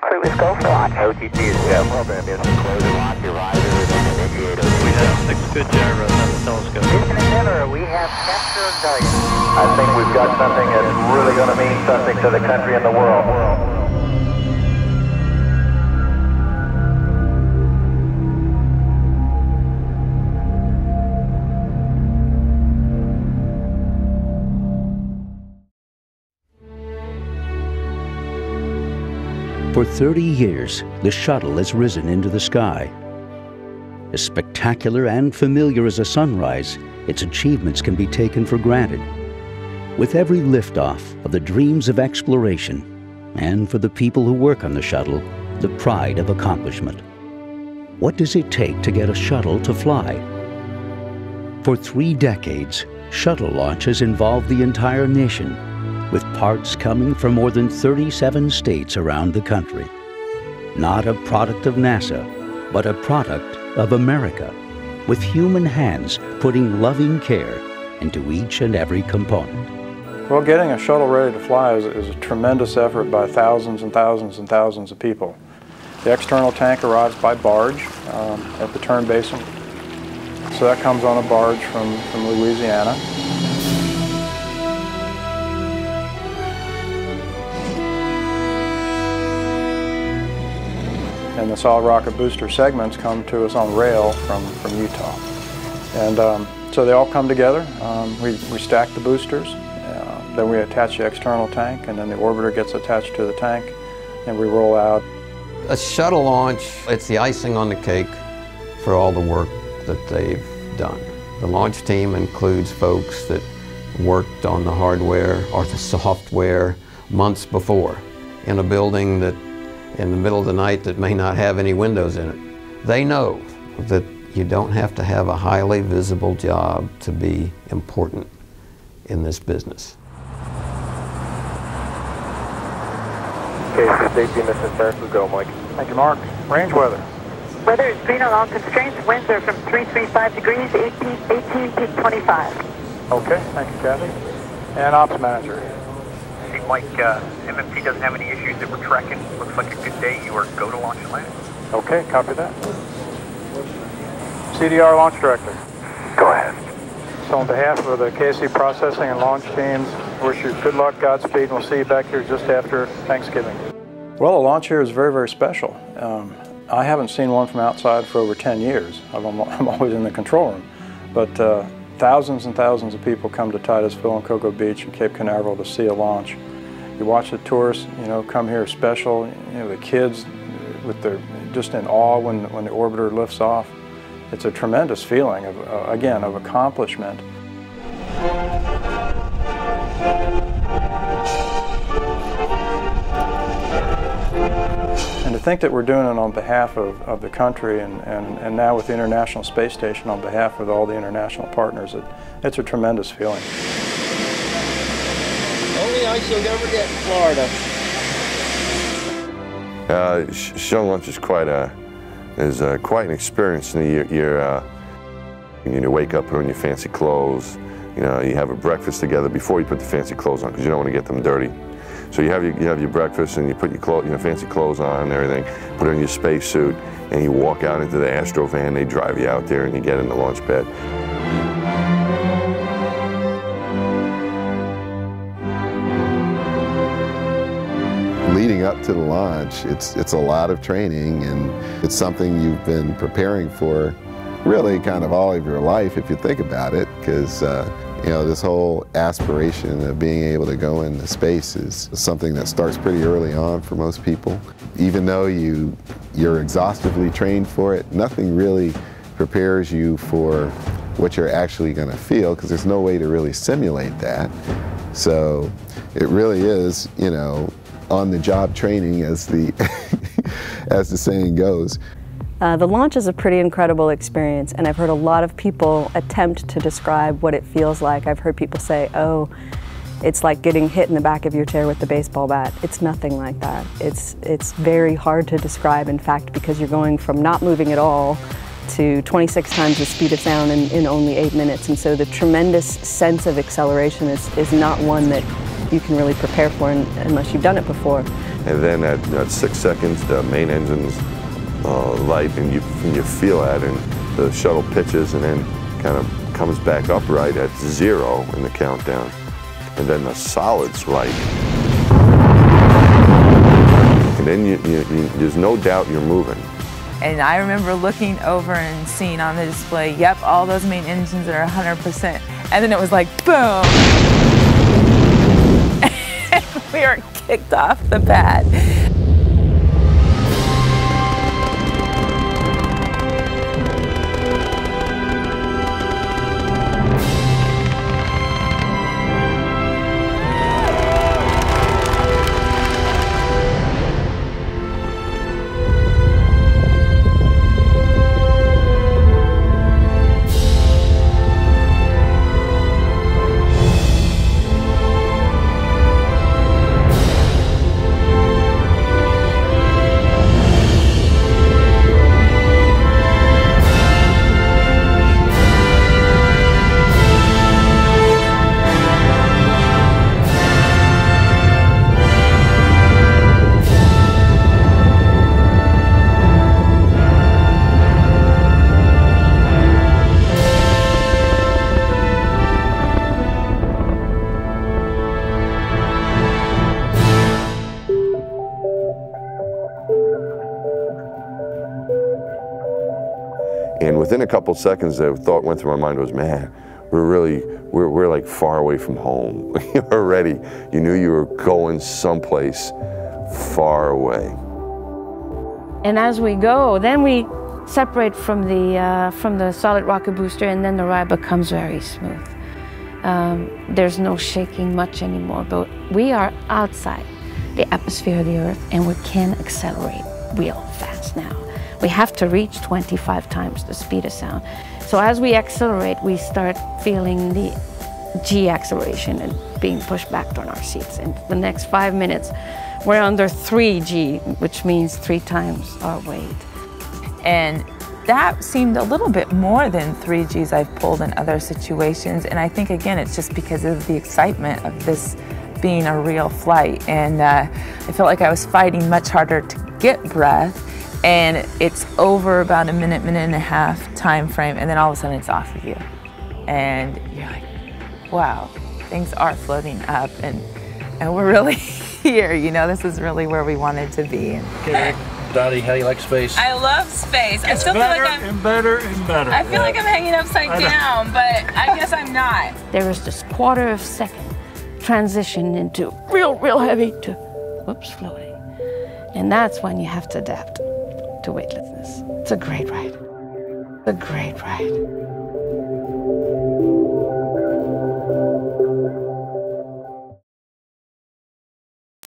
Crew is go for launch. OTC is go. Program is close to launch your riser and initiate OTC. We have 6 good gyros on the telescope. Houston and Denver, we have captured Guardian. I think we've got something that's really going to mean something to the country and the world. For 30 years, the shuttle has risen into the sky. As spectacular and familiar as a sunrise, its achievements can be taken for granted. With every liftoff of the dreams of exploration, and for the people who work on the shuttle, the pride of accomplishment. What does it take to get a shuttle to fly? For 3 decades, shuttle launches involved the entire nation, with parts coming from more than 37 states around the country. Not a product of NASA, but a product of America, with human hands putting loving care into each and every component. Well, getting a shuttle ready to fly is a tremendous effort by thousands and thousands and thousands of people. The external tank arrives by barge at the turn basin. So that comes on a barge from Louisiana. And the solid rocket booster segments come to us on rail from Utah. And so they all come together. We stack the boosters, then we attach the external tank, and then the orbiter gets attached to the tank, and we roll out. A shuttle launch, it's the icing on the cake for all the work that they've done. The launch team includes folks that worked on the hardware or the software months before in a building that in the middle of the night that may not have any windows in it. They know that you don't have to have a highly visible job to be important in this business. Okay, for safety and distance passes, go, Mike. Thank you, Mark. Range weather. Weather is green on all constraints. Winds are from 335 degrees, 18 peak 25. Okay, thank you, Kathy. And ops manager. Hey, Mike, MFT doesn't have any issues that we're tracking. Looks like a good day. You are go to launch and land. Okay, copy that. CDR launch director. Go ahead. So on behalf of the KSC processing and launch teams, wish you good luck, Godspeed, and we'll see you back here just after Thanksgiving. Well, the launch here is very, very special. I haven't seen one from outside for over 10 years. I'm always in the control room. But thousands and thousands of people come to Titusville and Cocoa Beach and Cape Canaveral to see a launch. You watch the tourists, come here special. The kids, just in awe when the orbiter lifts off. It's a tremendous feeling of, again, of accomplishment. And to think that we're doing it on behalf of the country and now with the International Space Station on behalf of all the international partners, it's a tremendous feeling. Only ice you'll ever get in Florida. Shuttle launch is quite an experience. You wake up, put on your fancy clothes, you have a breakfast together before you put the fancy clothes on because you don't want to get them dirty. So you have your breakfast and you put your fancy clothes on and everything, put on your space suit, and you walk out into the Astro van. They drive you out there and you get in the launch pad. Leading up to the launch, it's a lot of training, and it's something you've been preparing for really kind of all of your life if you think about it, because this whole aspiration of being able to go into space is something that starts pretty early on for most people. Even though you're exhaustively trained for it, nothing really prepares you for what you're actually going to feel, because there's no way to really simulate that. So it really is, on-the-job training, as the as the saying goes. The launch is a pretty incredible experience, and I've heard a lot of people attempt to describe what it feels like. I've heard people say, oh, it's like getting hit in the back of your chair with the baseball bat. It's nothing like that. It's very hard to describe, in fact, because you're going from not moving at all to 26 times the speed of sound in only 8 minutes. And so the tremendous sense of acceleration is not one that you can really prepare for unless you've done it before. And then at 6 seconds, the main engine's light, and you feel that, and the shuttle pitches and then kind of comes back upright at 0 in the countdown. And then the solids light. And then there's no doubt you're moving. And I remember looking over and seeing on the display, yep, all those main engines are 100%. And then it was like, boom! And we were kicked off the pad. And within a couple seconds, the thought went through my mind was, man, we're like far away from home already. You knew you were going someplace far away. And as we go, then we separate from the solid rocket booster, and then the ride becomes very smooth. There's no shaking much anymore, but we are outside the atmosphere of the Earth, and we can accelerate real fast now. We have to reach 25 times the speed of sound. So as we accelerate, we start feeling the G acceleration and being pushed back on our seats. In the next 5 minutes, we're under 3G, which means 3 times our weight. And that seemed a little bit more than 3Gs I've pulled in other situations. And I think, again, it's just because of the excitement of this being a real flight. And I felt like I was fighting much harder to get breath. And it's over about a minute and a half time frame, and then all of a sudden it's off of you. And you're like, wow, things are floating up, and we're really here, you know, this is really where we wanted to be. Okay, Dottie, how do you like space? I love space. I still better feel like and better and better. I feel like I'm hanging upside down, but I guess I'm not. There is this quarter of a second transition into real heavy to, whoops, floating. And that's when you have to adapt to weightlessness. It's a great ride. A great ride.